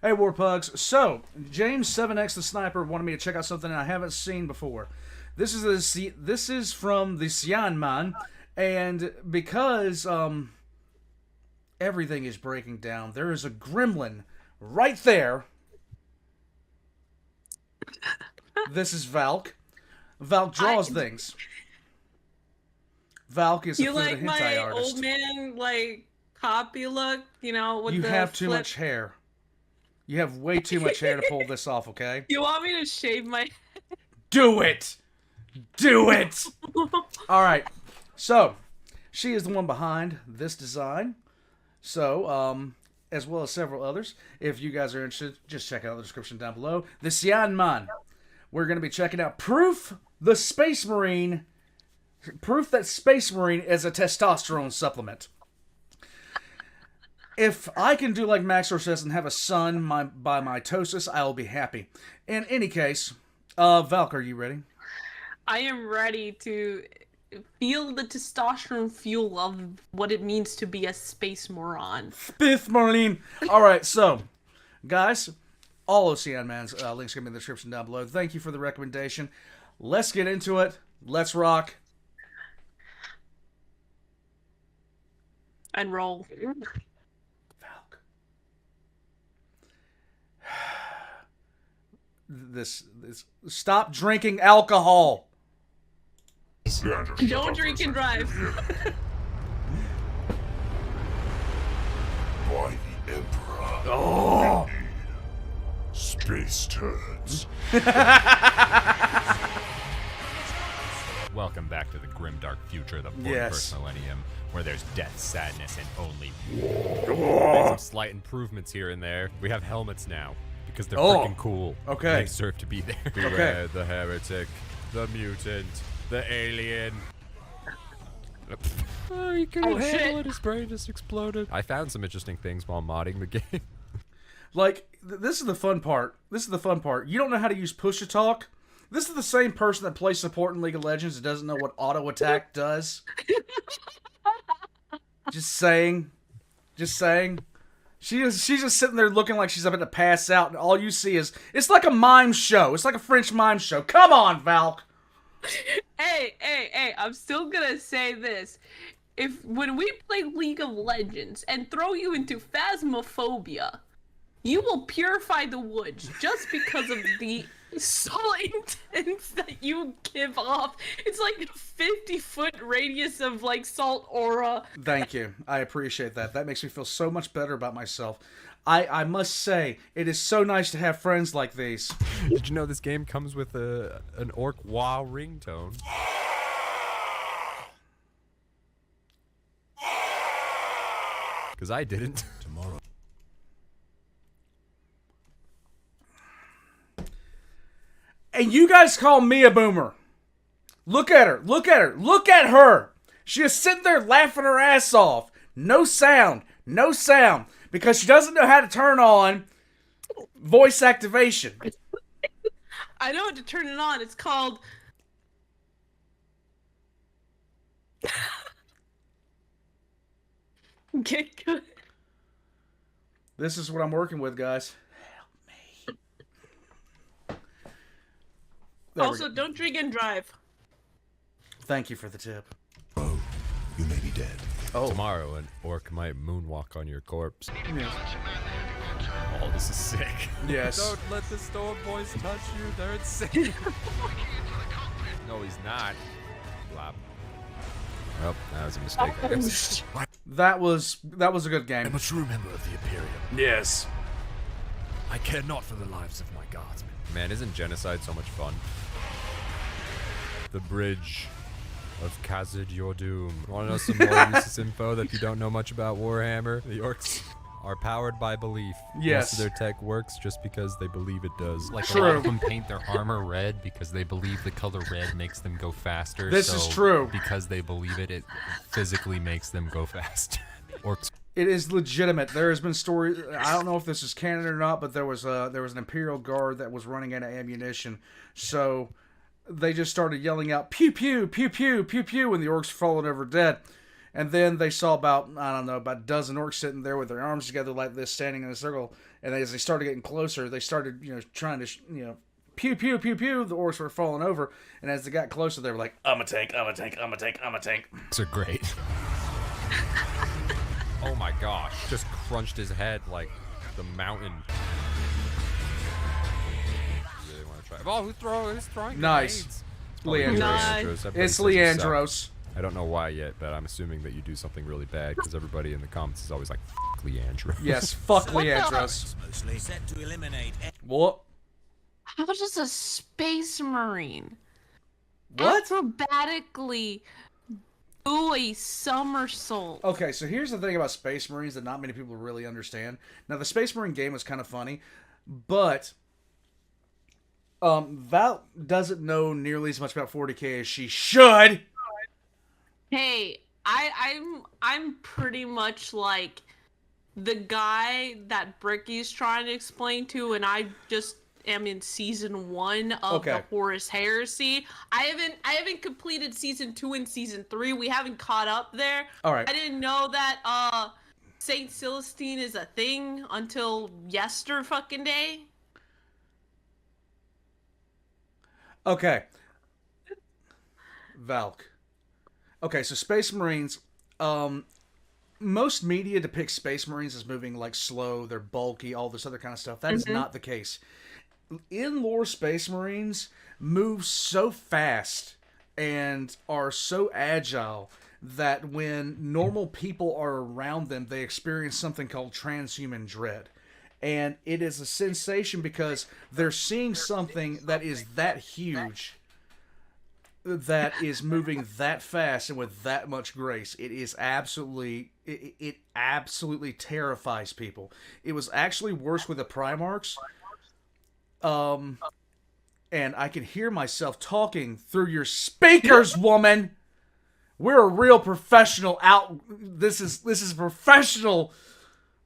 Hey, Warpugs. So, James 7X the Sniper wanted me to check out something I haven't seen before. This is from the Cyan Man, and because everything is breaking down, there is a gremlin right there. This is Valk. Valk draws things. Valk is a You food like and hentai my artist. old man, like, copy look? You know, with You the have too flip. much hair. You have way too much hair to pull this off, okay? You want me to shave my... Do it! Do it! Alright, so, she is the one behind this design. So, as well as several others. If you guys are interested, just check out the description down below. The Cyan Man. We're going to be checking out Proof that Space Marine is a testosterone supplement. If I can do like Maxor says and have a son by mitosis, I'll be happy. In any case, Valk, are you ready? I am ready to feel the testosterone fuel of what it means to be a space moron. Fifth Marine. Alright, so, guys, all of Cyan Man's links are going to be in the description down below. Thank you for the recommendation. Let's get into it. Let's rock. And roll. Valk. This stop drinking alcohol. Don't drink and drive. By the Emperor. Oh. Space turds. Welcome back to the grim dark future of the 41st Yes. millennium, where there's death, sadness, and only war. Made some slight improvements here and there. We have helmets now, because they're freaking cool. Okay. They deserve to be there. Okay. Beware the heretic, the mutant, the alien. Oh, he couldn't handle shit. it. His brain just exploded. I found some interesting things while modding the game. Like, this is the fun part. This is the fun part. You don't know how to use push-to-talk? This is the same person that plays support in League of Legends that doesn't know what auto-attack does. Just saying. Just saying. She's just sitting there looking like she's about to pass out, and all you see is... It's like a mime show. It's like a French mime show. Come on, Valk! Hey, I'm still gonna say this. When we play League of Legends and throw you into phasmophobia, you will purify the woods just because of the salt intense that you give off. It's like a 50-foot radius of like salt aura. Thank you. I appreciate that. That makes me feel so much better about myself. I must say, it is so nice to have friends like these. Did you know this game comes with an orc wow ringtone? Because I didn't. Tomorrow. And you guys call me a boomer. Look at her. Look at her. Look at her. She is sitting there laughing her ass off. No sound. No sound. Because she doesn't know how to turn on voice activation. I know how to turn it on. It's called... Get good. This is what I'm working with, guys. Help me. There we Also, go. don't drink and drive. Thank you for the tip. Oh, you may be dead. Oh. Tomorrow, an orc might moonwalk on your corpse. Yes. Oh, this is sick. Yes. Don't let the storm boys touch you. They're insane. No, he's not. Flop. Oh, that was a mistake, I guess. That was a good game. I'm a true member of the Imperium. Yes. I care not for the lives of my guardsmen. Man, isn't genocide so much fun? The bridge of Khazad Your Doom. Want to know some more useless info that you don't know much about Warhammer? The orcs are powered by belief. Yes. Most of their tech works just because they believe it does. Like True. a lot of them paint their armor red because they believe the color red makes them go faster. This is true. Because they believe it, it physically makes them go faster. Orcs. It is legitimate. There has been stories. I don't know if this is canon or not, but there was an Imperial Guard that was running out of ammunition, so they just started yelling out "pew pew pew pew pew pew" when the orcs were falling over dead. And then they saw about, I don't know, about a dozen orcs sitting there with their arms together like this, standing in a circle. And as they started getting closer, they started, trying to, pew, pew, pew, pew. The orcs were falling over. And as they got closer, they were like, I'm a tank, I'm a tank, I'm a tank, I'm a tank. These are great. Oh my gosh. Just crunched his head like the mountain. Really want to try. Oh, who's throwing Nice. grenades? Leandros. Nice. Everybody It's says you suck. Leandros. I don't know why yet, but I'm assuming that you do something really bad because everybody in the comments is always like, F Leandros. Yes, fuck Leandros. Mostly set to eliminate. What? How does a space marine What? acrobatically do a somersault? Okay, so here's the thing about Space Marines that not many people really understand. Now, the Space Marine game was kind of funny, but Valk doesn't know nearly as much about 40K as she should. Hey, I'm pretty much like the guy that Bricky's trying to explain to, and I just am in season 1 of the Horus Heresy. I haven't completed season 2 and season 3. We haven't caught up there. All right. I didn't know that Saint Celestine is a thing until yester fucking day. Okay. Valk. Okay, so Space Marines, most media depicts Space Marines as moving like slow, they're bulky, all this other kind of stuff. That is not the case. In lore, Space Marines move so fast and are so agile that when normal people are around them, they experience something called transhuman dread. And it is a sensation because they're seeing something that is that huge, that is moving that fast and with that much grace. It is absolutely, it absolutely terrifies people. It was actually worse with the Primarchs. And I can hear myself talking through your speakers, woman. We're a real professional this is professional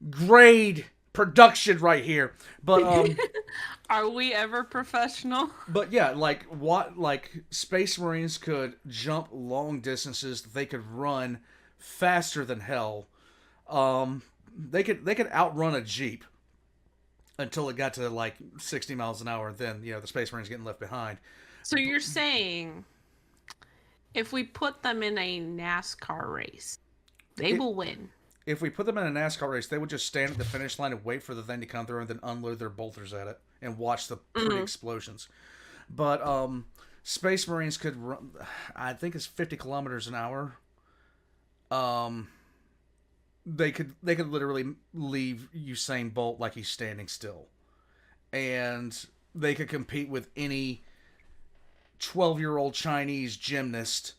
grade production right here. But Are we ever professional? but yeah, like Space Marines could jump long distances, they could run faster than hell. They could outrun a Jeep until it got to like 60 miles an hour, and then the Space Marines getting left behind. So you're saying if we put them in a NASCAR race, they will win. If we put them in a NASCAR race, they would just stand at the finish line and wait for the thing to come through and then unload their bolters at it and watch the pretty explosions. But Space Marines could run, I think it's 50 kilometers an hour. They could literally leave Usain Bolt like he's standing still. And they could compete with any 12-year-old Chinese gymnast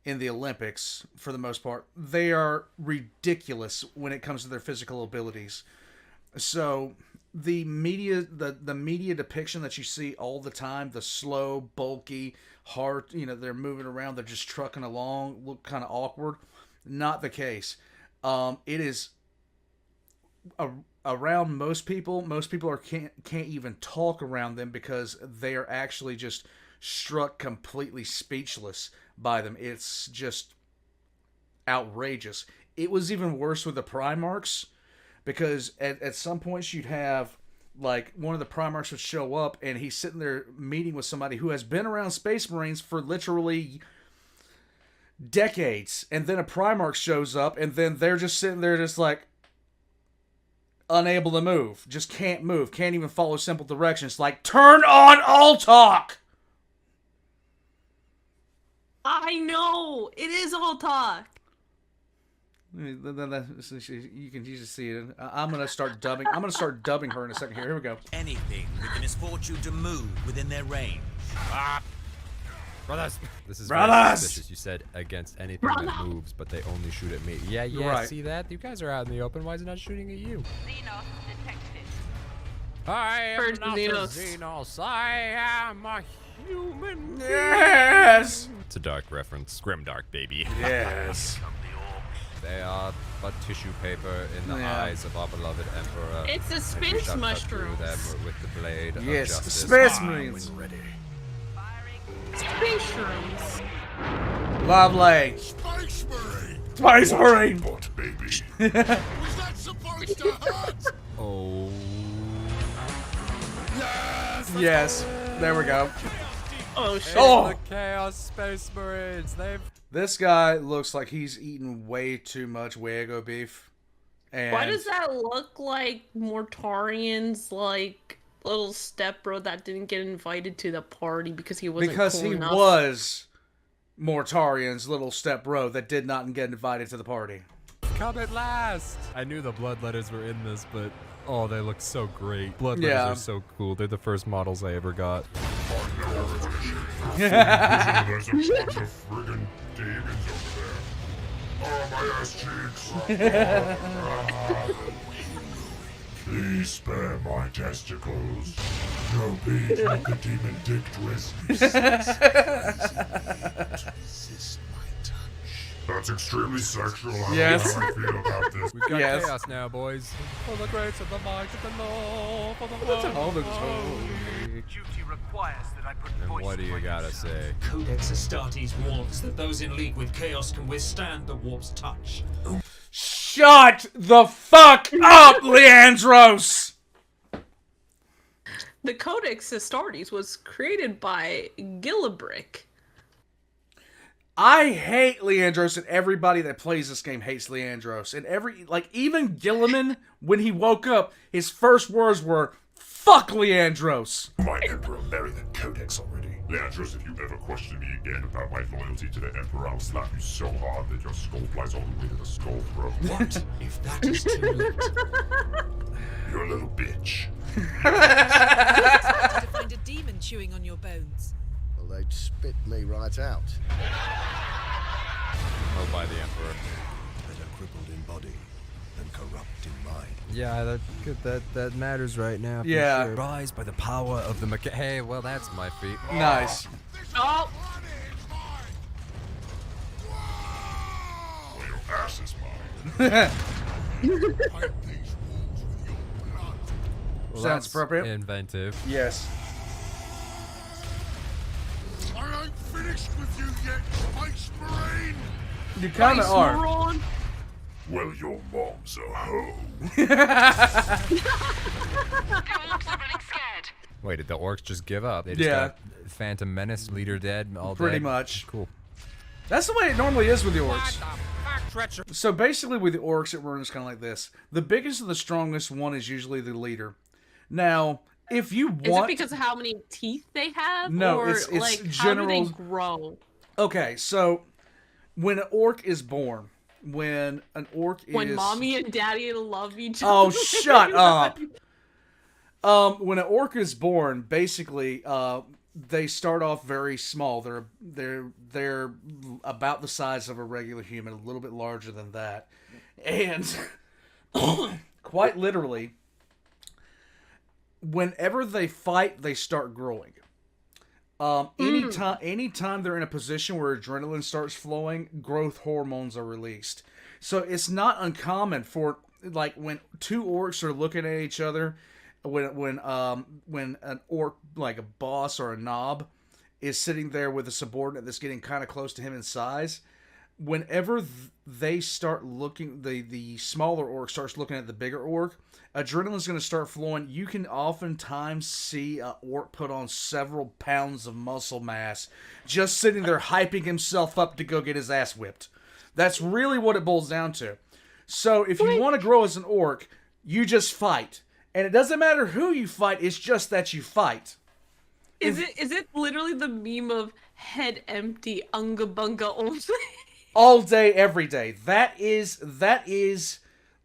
in the Olympics, for the most part. They are ridiculous when it comes to their physical abilities. So the media depiction that you see all the time, the slow, bulky, hard, they're moving around, they're just trucking along, look kind of awkward. Not the case. It is around most people. Most people can't even talk around them because they are actually just struck completely speechless by them. It's just outrageous. It was even worse with the Primarchs because at some points you'd have like one of the Primarchs would show up and he's sitting there meeting with somebody who has been around Space Marines for literally decades, and then a Primarch shows up and then they're just sitting there just like unable to move, just can't move, can't even follow simple directions. Like, turn on all talk. I know it is all talk. You can just see it. I'm gonna start dubbing. I'm gonna start dubbing her in a second. Here we go. Anything with the misfortune to move within their range. Brothers! This is Brothers! very suspicious. You said against anything that moves, but they only shoot at me. Yeah, Right. see that? You guys are out in the open. Why is it not shooting at you? Xenos detected. I am First not Xenos. a Xenos. I am a human. Yes. It's a dark reference. Grimdark, baby. Yes. They are but tissue paper in the Yeah. eyes of our beloved Emperor. It's the and we space shall cut through mushrooms. them with the blade of Yes. justice. Space Marines. Ready. Space shrooms. Lovely. Space Marine! That's why he's hurrying. But baby. Was that supposed to hurt? Oh. Yes. There we go. Oh shit. Oh! The Chaos Space Marines. They've. This guy looks like he's eaten way too much Wagyu beef. And Why does that look like Mortarian's like little stepbro that didn't get invited to the party because he wasn't Because cool he enough? was Mortarian's little step bro that did not get invited to the party. Come at last! I knew the bloodletters were in this, but oh, they look so great. Bloodletters Yeah. are so cool. They're the first models I ever got. There's a bunch of friggin' demons over there. Oh, my ass cheeks. Please spare my testicles. No, please, not the demon dick twist. Resist my touch. That's extremely sexual. I Yes. don't know how I feel about this. We've got Yes. chaos now, boys. For the grace of the might of the law, for the Hold it, Duty requires that I put And voice what do to you my gotta concern. say? Codex Astartes warns that those in league with Chaos can withstand the warp's touch. Shut the fuck up, Leandros! The Codex Astartes was created by Gillibrick. I hate Leandros, and everybody that plays this game hates Leandros. And even Gilliman, when he woke up, his first words were, "Fuck Leandros." My Emperor married the Codex already. Leandros, if you ever question me again about my loyalty to the Emperor, I'll slap you so hard that your skull flies all the way to the skull throat. What if that is too late? You're a little bitch. To find a demon chewing on your bones. Well, they'd spit me right out. Oh, by the Emperor. Better crippled in body than corrupt in mind. Yeah, that matters right now. For Yeah. Sure. Rise by the power of the Hey, well, that's my feet. Nice. Oh, Well, your ass is mine. Paint these walls with your blood. Well, Sounds that's appropriate. Inventive. Yes. I ain't finished with you yet, Space Marine! You kind of are. moron. Well, your mom's a hoe. Wait, did the orcs just give up? They just Yeah. got Phantom Menace, leader dead, all Pretty dead? much. Cool. That's the way it normally is with the orcs. So basically with the orcs, it runs kind of like this. The biggest and the strongest one is usually the leader. Now, if you Is want... it because of how many teeth they have? No, or it's like general- how do they grow? Okay, so when an orc is born, when an orc When is... mommy and daddy love each other. Oh, shut up. When an orc is born, basically, they start off very small. They're about the size of a regular human, a little bit larger than that, and quite literally, whenever they fight, they start growing. Anytime they're in a position where adrenaline starts flowing, growth hormones are released. So it's not uncommon for, like, when two orcs are looking at each other, when an orc, like a boss or a knob, is sitting there with a subordinate that's getting kind of close to him in size, whenever they start looking, the smaller orc starts looking at the bigger orc, adrenaline's going to start flowing. You can oftentimes see an orc put on several pounds of muscle mass just sitting there hyping himself up to go get his ass whipped. That's really what it boils down to. So if you want to grow as an orc, you just fight. And it doesn't matter who you fight, it's just that you fight. Is it literally the meme of head empty, unga bunga only? All day, every day. That is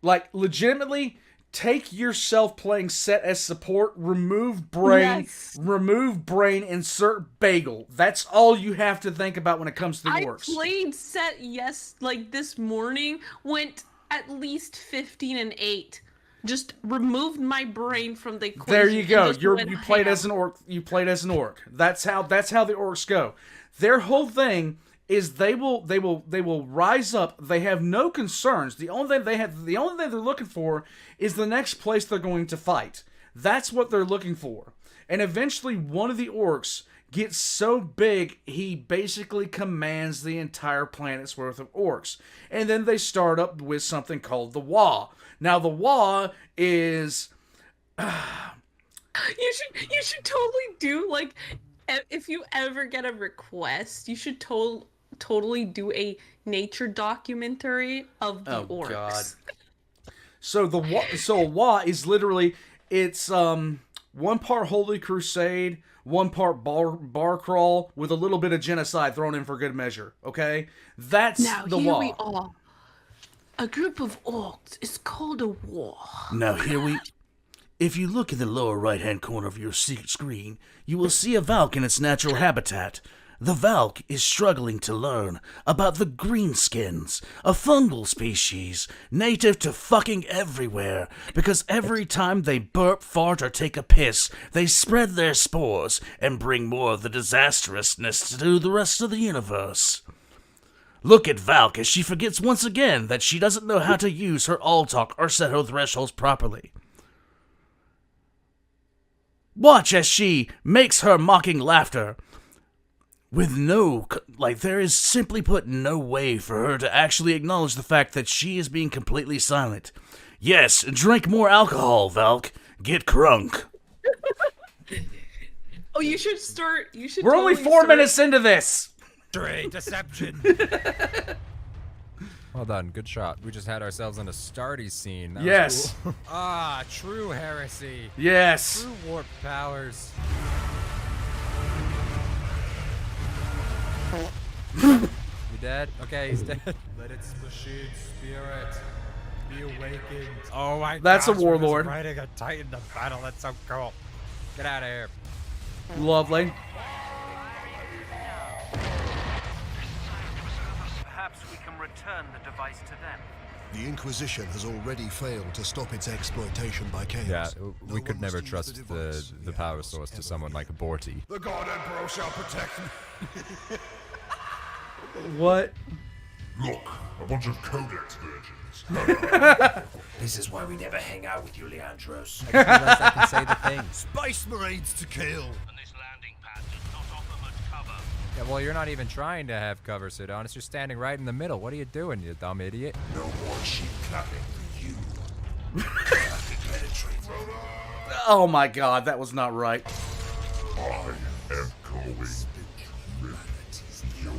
like, legitimately, take yourself playing set as support, remove brain, insert bagel. That's all you have to think about when it comes to the I orcs. played set this morning, went at least 15 and 8. Just removed my brain from the equation. There you go. and just You went played ham. as an orc. You played as an orc. That's how the orcs go. Their whole thing is they will rise up. They have no concerns. The only thing they're looking for is the next place they're going to fight. That's what they're looking for. And eventually one of the orcs gets so big, he basically commands the entire planet's worth of orcs. And then they start up with something called the Wa. Now, the Wa is... You should totally do, like, if you ever get a request, you should totally do a nature documentary of the orcs. God. So a Wa is literally, it's one part Holy Crusade, one part bar crawl with a little bit of genocide thrown in for good measure. Okay, that's the Wa. Now here we are. A group of orcs is called a Wa. Now if you look in the lower right-hand corner of your screen, you will see a Valk in its natural habitat. The Valk is struggling to learn about the greenskins, a fungal species native to fucking everywhere, because every time they burp, fart, or take a piss, they spread their spores and bring more of the disastrousness to the rest of the universe. Look at Valk as she forgets once again that she doesn't know how to use her all-talk or set her thresholds properly. Watch as she makes her mocking laughter. With there is simply put no way for her to actually acknowledge the fact that she is being completely silent. Yes, drink more alcohol, Valk. Get crunk. Oh, you should We're only 4 minutes into this. Straight deception. Well done, good shot. We just had ourselves in a starty scene. That was cool. True heresy. Yes. True warp powers. You dead? Okay, he's dead. Let its machine spirit be awakened. Oh my god. That's a warlord. Riding a titan to battle. That's so cool. Get out of here. Lovely. Perhaps we can return the device to them. The Inquisition has already failed to stop its exploitation by chaos. Yeah, we could never trust the power source to someone like a Borty. The God Emperor shall protect me. What? Look, a bunch of Codex virgins. This is why we never hang out with you, Leandros. I can say the thing. Space Marines to kill. And this landing pad does not offer much cover. Yeah, well, you're not even trying to have cover, Sidonis. You're standing right in the middle. What are you doing, you dumb idiot? No more cheap clapping for you. Oh my god, that was not right. I am going to rip your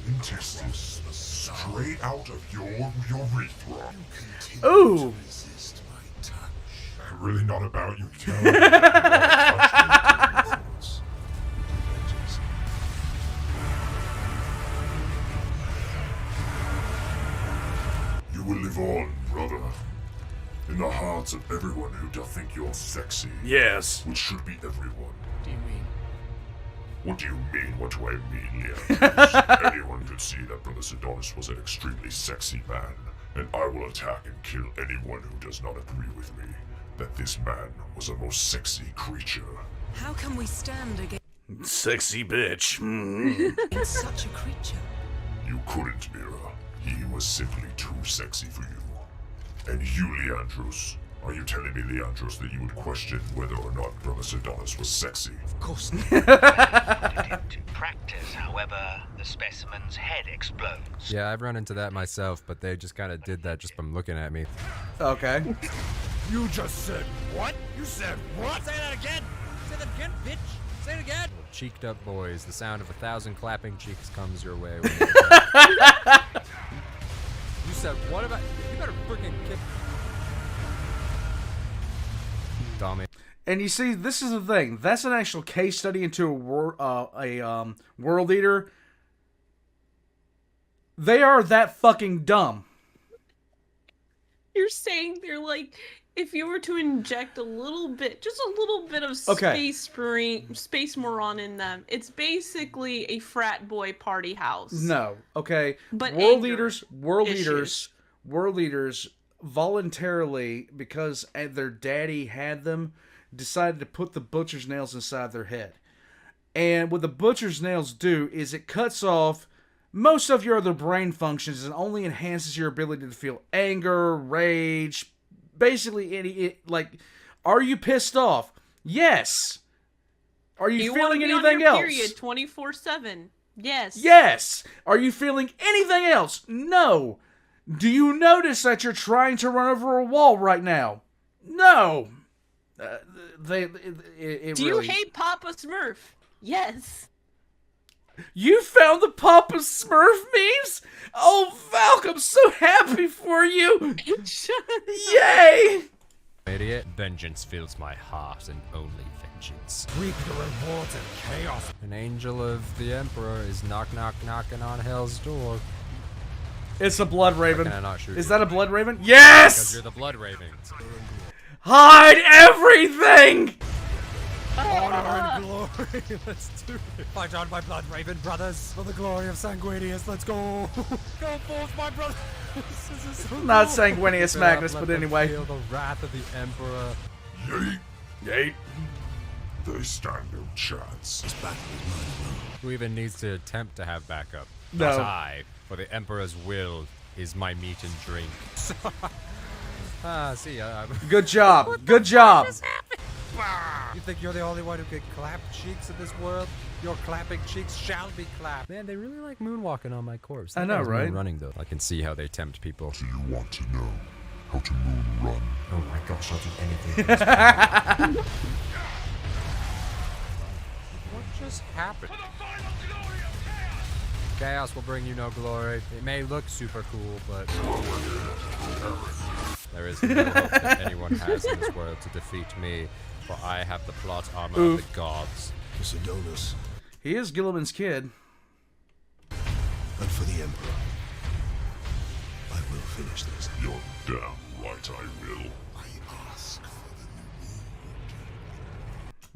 intestines straight out of your urethra. Ooh. Really not about you telling me that you touched me. You will live on, brother. In the hearts of everyone who doth think you're sexy. Yes. Which should be everyone. What do you mean? What do you mean? What do I mean, Leandros? Anyone could see that Brother Sidonis was an extremely sexy man, and I will attack and kill anyone who does not agree with me that this man was a most sexy creature. How can we stand against Sexy bitch. such a creature? You couldn't, Mira. He was simply too sexy for you. And you, Leandros, are you telling me, Leandros, that you would question whether or not Brother Sidonis was sexy? Of course not. To practice, however, the specimen's head explodes. Yeah, I've run into that myself, but they just kind of did that just from looking at me. Okay. You just said what? You said what? Say that again! Say that again, bitch! Say it again! Cheeked up boys, the sound of 1,000 clapping cheeks comes your way. When you said, what about... You better freaking kick... Dummy. And you see, this is the thing. That's an actual case study into a world eater. They are that fucking dumb. You're saying they're like, if you were to inject a little bit, just a little bit of Okay. space moron in them, it's basically a frat boy party house. No, okay. But world anger leaders voluntarily, because their daddy had them, decided to put the butcher's nails inside their head. And what the butcher's nails do is it cuts off most of your other brain functions and only enhances your ability to feel anger, rage, basically are you pissed off? Yes. Are you wanna feeling be on anything your else? Period 24/7. Yes. Yes. Are you feeling anything else? No. Do you notice that you're trying to run over a wall right now? No. Do you hate Papa Smurf? Yes. You found the Papa Smurf memes? Oh, Valk, I'm so happy for you. Yay. Idiot. Vengeance fills my heart and only vengeance. Reap the rewards of chaos. An angel of the Emperor is knocking on hell's door. It's a blood raven. How can I not shoot Is you? that a blood raven? Yes! Because you're the blood raven. Hide everything! Honor and glory. Let's do it. Fight on, my blood raven brothers. For the glory of Sanguinius, let's go. Go forth, my brothers. This is so Not cool. Sanguinius Magnus, Let but them anyway. Feel the wrath of the Emperor. Yeet. Yeet. They stand no chance. Who even needs to attempt to have backup? No. Not I, for the Emperor's will is my meat and drink. See ya. Good job. Good job. You think you're the only one who can clap cheeks in this world? Your clapping cheeks shall be clapped. Man, they really like moonwalking on my corpse. I know, That guy's right? moon running though. I can see how they tempt people. Do you want to know how to moon run? Oh my gosh, I'll do anything. What just happened? Chaos will bring you no glory. It may look super cool, but There is no hope that anyone has in this world to defeat me, for I have the plot armor of the gods. For Sidonis He is Gilliman's kid. and for the Emperor. I will finish this. You're damn right I will. I ask for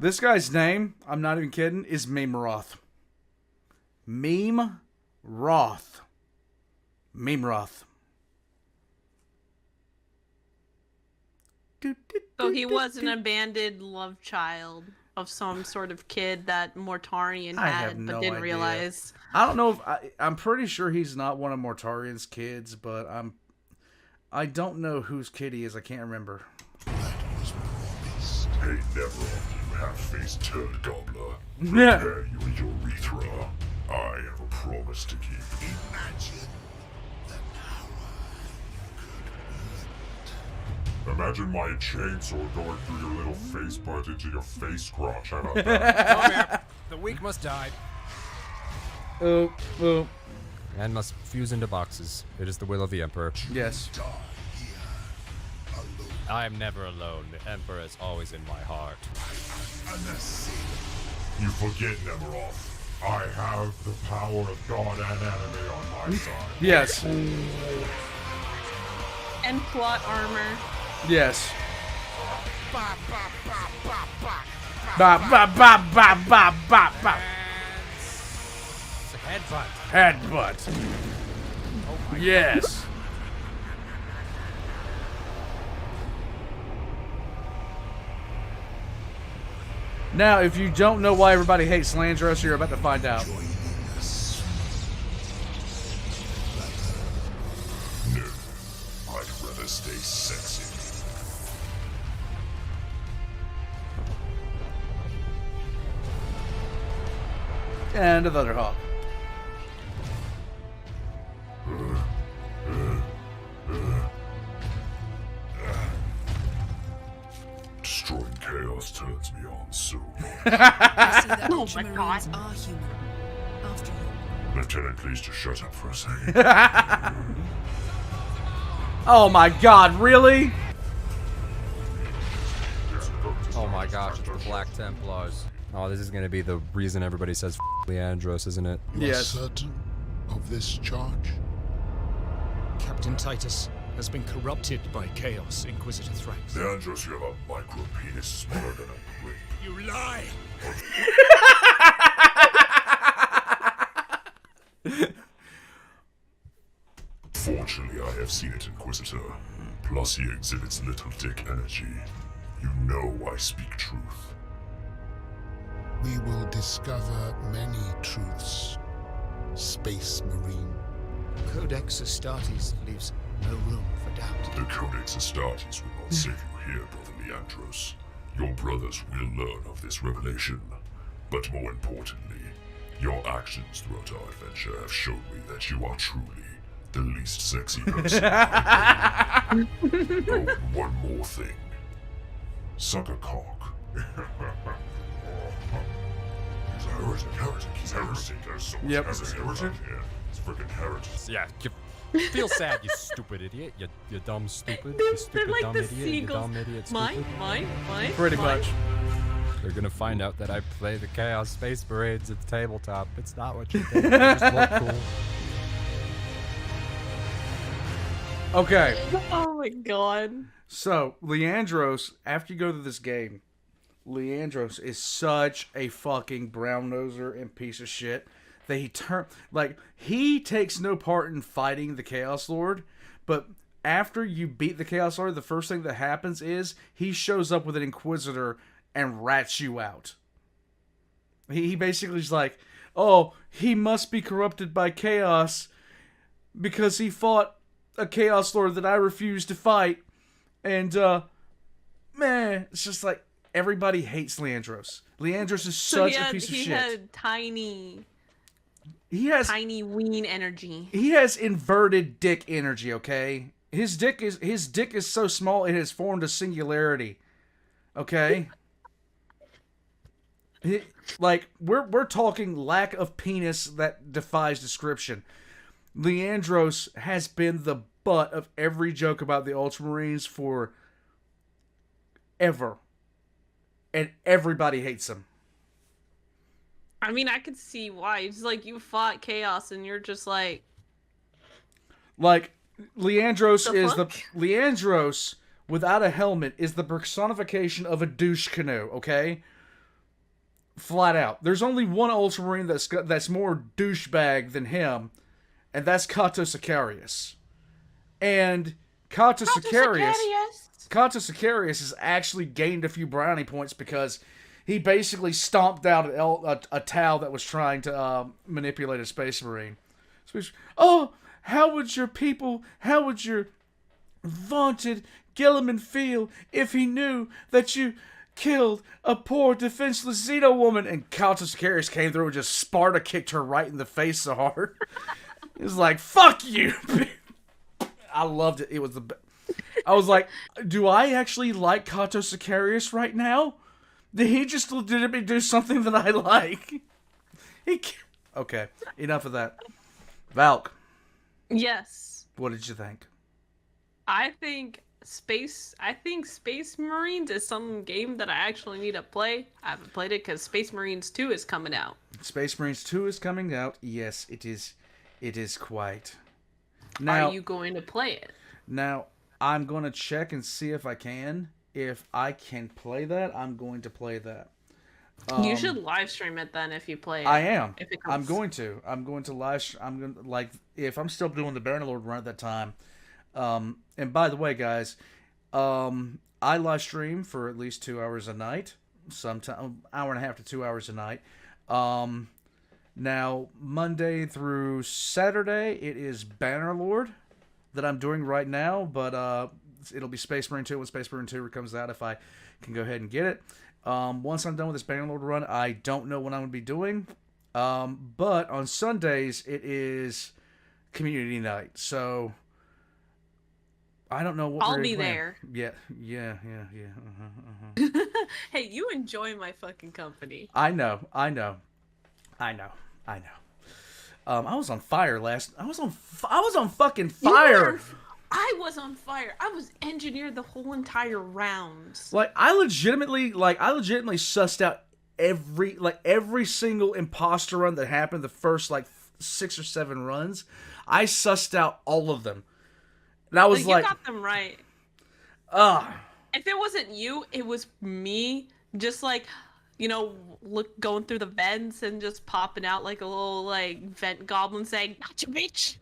the This guy's name, I'm not even kidding, is Meme Roth. Meme Roth. Meme Roth. So he was an abandoned love child of some sort of kid that Mortarion I have had, no but didn't idea. realize. I don't know if I'm pretty sure he's not one of Mortarian's kids, but I don't know whose kid he is. I can't remember. Hey, never you half-faced turd gobbler. Yeah. Prepare you and your urethra. I have a promise to keep. Imagine the power. Imagine my chainsaw going through your little face butt into your face crotch. How about that? the weak must die Oh, And must fuse into boxes. It is the will of the Emperor. yes. I am never alone. The Emperor is always in my heart. You forget, Nemiroff. I have the power of God and anime on my side. Yes. And plot armor. Yes. Ba ba ba ba ba ba ba. headbutt. Headbutt. Yes. Now, if you don't know why everybody hates Leandros, you're about to find out. No, I'd rather stay sexy. And a Thunderhawk. Destroying chaos turns me on so much. I see that Oh my God. Ultramarines are human. After all. Lieutenant, please just shut up for a second. Oh my god, really? Oh my gosh, it's the Black Templars. Oh, this is gonna be the reason everybody says Leandros, isn't it? You are Yes. certain of this charge? Captain Titus has been corrupted by Chaos, Inquisitor Thrax. Leandros, you have a micro penis smaller than a grape. You lie! Fortunately, I have seen it, Inquisitor. Plus, he exhibits little dick energy. You know I speak truth. We will discover many truths, Space Marine. Codex Astartes leaves no room for doubt. The Codex Astartes will not save you here, Brother Leandros. Your brothers will learn of this revelation. But more importantly, your actions throughout our adventure have shown me that you are truly the least sexy person. Oh, one more thing. Suck a cock. He's a heretic. He's heretic. There's so much heretic here. It's freaking heretic. Yeah, you feel sad, you stupid idiot. You dumb stupid. They're You stupid like dumb the idiot. You seagulls. dumb idiot stupid. Mine. Pretty much. They're gonna find out that I play the Chaos Space Parades at the tabletop. It's not what you think. They just look cool. Okay. Oh my god. So, Leandros, after you go through this game, Leandros is such a fucking brown noser and piece of shit that he takes no part in fighting the Chaos Lord, but after you beat the Chaos Lord, the first thing that happens is he shows up with an Inquisitor and rats you out. He basically is like, oh, he must be corrupted by chaos because he fought a Chaos Lord that I refused to fight. And, man, it's just like, everybody hates Leandros. Leandros is such a piece of shit. He had tiny ween energy. He has inverted dick energy, okay? His dick is so small it has formed a singularity. Okay? We're talking lack of penis that defies description. Leandros has been the butt of every joke about the Ultramarines for ever. And everybody hates him. I mean, I could see why. It's like you fought chaos and you're just like Leandros Leandros without a helmet is the personification of a douche canoe, okay? Flat out. There's only one Ultramarine that's more douchebag than him, and that's Kato Sicarius. And Kato Sicarius has actually gained a few brownie points because he basically stomped out a Tau that was trying to manipulate a Space Marine. Oh, how would your vaunted Gilliman feel if he knew that you killed a poor defenseless Xeno woman? And Kato Sicarius came through and just Sparta kicked her right in the face so hard. It was like, fuck you! I loved it. It was I was like, do I actually like Kato Sicarius right now? Did he just legitimately do something that I like? Okay, enough of that. Valk. Yes. What did you think? I think Space Marines is some game that I actually need to play. I haven't played it because Space Marines 2 is coming out. Space Marines 2 is coming out. Yes, it is. It is quite. Now, are you going to play it? Now, I'm going to check and see if I can. If I can play that, I'm going to play that. You should live stream it then if you play it. I am. If it I'm going to live. I'm going to if I'm still doing the Bannerlord run at that time. And by the way, guys, I live stream for at least 2 hours a night. Sometime hour and a half to 2 hours a night. Now Monday through Saturday, it is Bannerlord that I'm doing right now, but it'll be Space Marine 2 when Space Marine 2 comes out if I can go ahead and get it. Once I'm done with this Bannerlord run, I don't know what I'm going to be doing. But on Sundays, it is community night. So I don't know what I'll be there. Yeah. Hey, you enjoy my fucking company. I know. I was on fire I was on fucking fire. I was on fire. I was engineered the whole entire rounds. I legitimately sussed out every single imposter run that happened the first 6 or 7 runs. I sussed out all of them. And I was you got them right. If it wasn't you, it was me just going through the vents and just popping out like a little vent goblin saying, "Gotcha, bitch."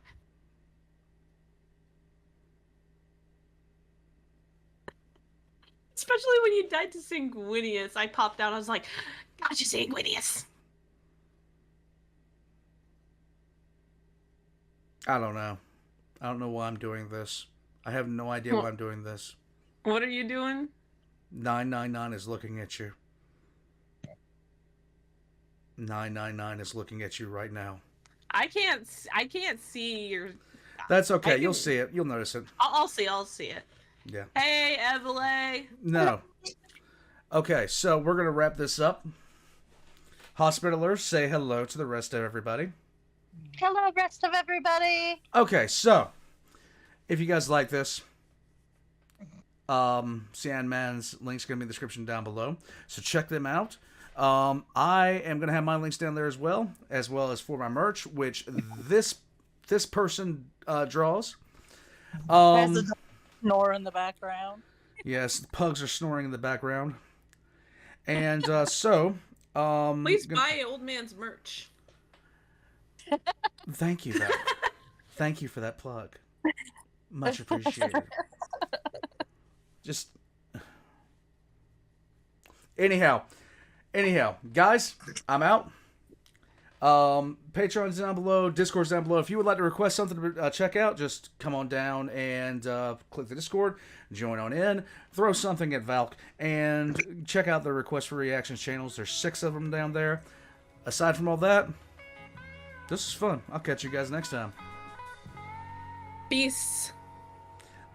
Especially when you died to Sanguinius, I popped out. I was like, "Gotcha, Sanguinius." I don't know. I don't know why I'm doing this. I have no idea why I'm doing this. What are you doing? 999 is looking at you. 999 is looking at you right now. I can't see your. That's okay. I You'll can- see it. You'll notice it. I'll see it. Yeah. Hey, Evelyn. No. Okay, so we're gonna wrap this up. Hospitalers, say hello to the rest of everybody. Hello, rest of everybody. Okay, so if you guys like this, Cyan Man's link's gonna be in the description down below. So check them out. I am gonna have my links down there as well as for my merch, which this person draws. There's a snore in the background. Yes, the pugs are snoring in the background. And so Please buy old man's merch. thank you, Valk. Thank you for that plug. Much appreciated. Just anyhow, guys, I'm out. Patreon's down below, Discord's down below. If you would like to request something to check out, just come on down and click the Discord, join on in, throw something at Valk, and check out the Request for Reactions channels. There's 6 of them down there. Aside from all that, this is fun. I'll catch you guys next time. Peace.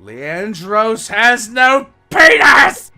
Leandros has no penis!